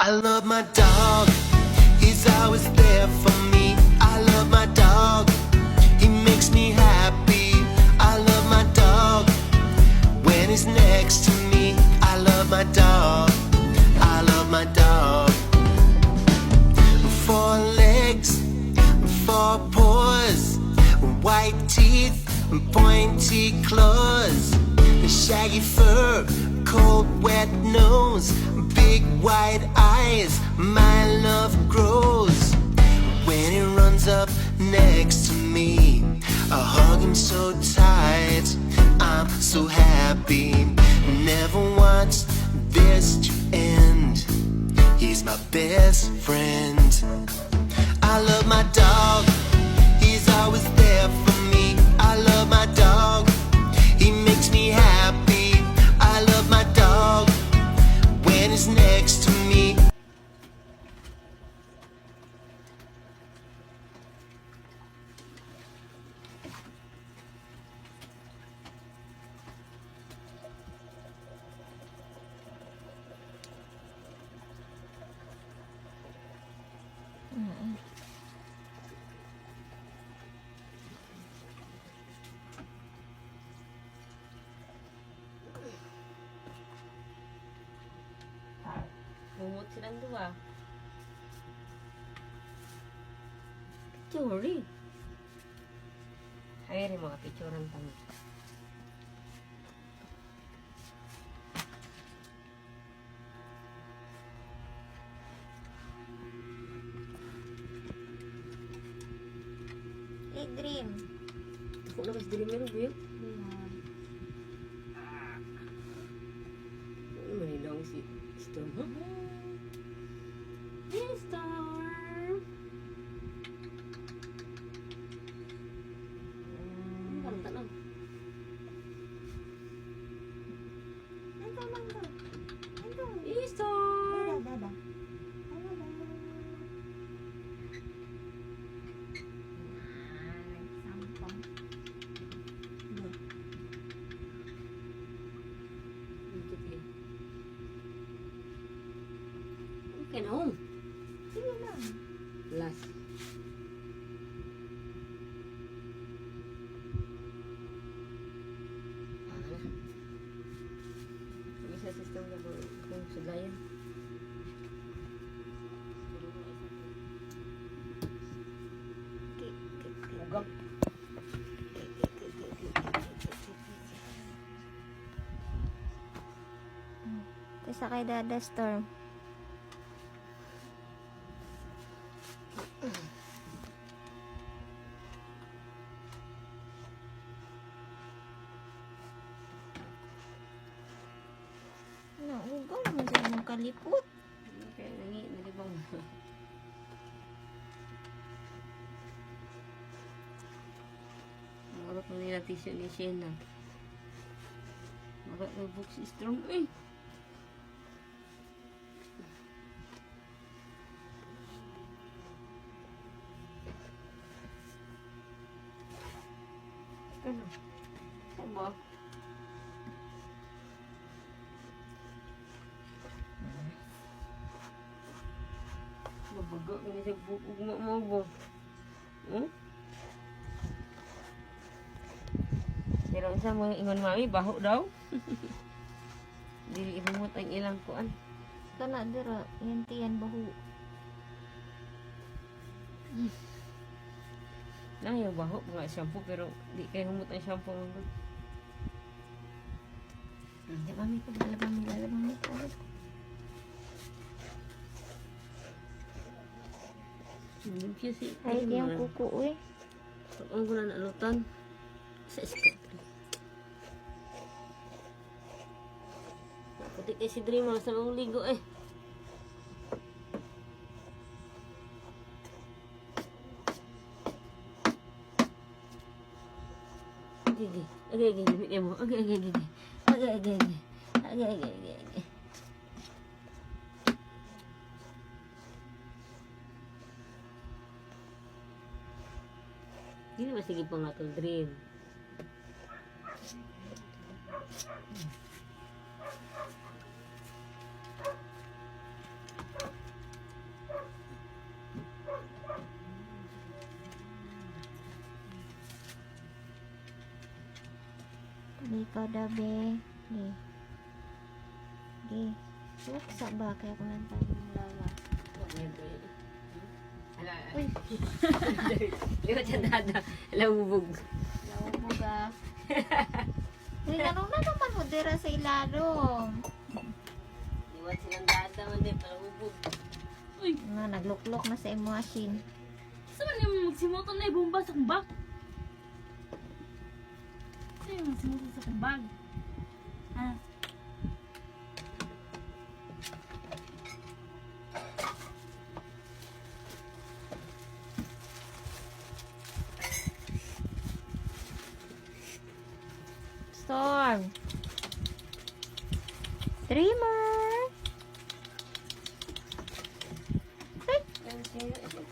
I love my dog, he's always there for me. I love my dog, he makes me happy. I love my dog, when he's next to me. I love my dog, I love my dog. Four legs, four paws, white teeth, pointy claws, shaggy fur, cold wet nose, big white eyes. My love grows when he runs up next to me. I hug him so tight, I'm so happy. Never wants this to end. He's my best friend. I love my dog, he's always there for me. I love my dog, he makes me happy. I love my dog, when he's next to me. Bumot silang dua. Picture eh. Ay, rin mga picturean tayo. Hey, Dream. Ako na kasi dili meron ba yun? Ano manilang si Storm, ha? Hey, Storm! Parang tanong. Ito, Mando. Ito. Hey, Storm! Dada. Ano ba? Sampang. Okay na, home. Sige lang. Last. Isa system na po kung sagayan. Ugap. Kaysa kay Dada Storm. Naugaw mo dyan yung kalipot. Okay, nalibang. Marap na nila tissue ni Shena. Marap na book si Storm eh. Ano? Saba? Mabaga ka na siya ugma mo ba? Pero sa mga ingon mami, baho daw. Dili ibumot ang ilang kuan. Kana dira, yan tiyan bahu. Ayaw baho, mga shampoo, pero di kayo humot ang shampoo mo. Hindi mami ko, lalabang ko. Limpyo si Ay, yung kuko eh. ang gula na lutan sa iskot. Puti kay si Dreamer sa mga ligo eh. Okay, limit mo. Okay. Hindi ba sige pang atong Dream? Di ikaw daw, be. Di. Di. Suksa ba? Kaya ko nang tayo ng lawas. Uy. Liwat siya dada. Lawubog. Lawag mo ga. Uy, nanong na naman mo dira sa ilalong. Liwat silang dada. Hindi, palawubog. Uy, Na, nagluklok na sa imo asin. saan naman magsimuto na ibumba sa kumbag? Saan yung magsimuto sa kumbag? Ha? Storm. Trimmer. Yan siya.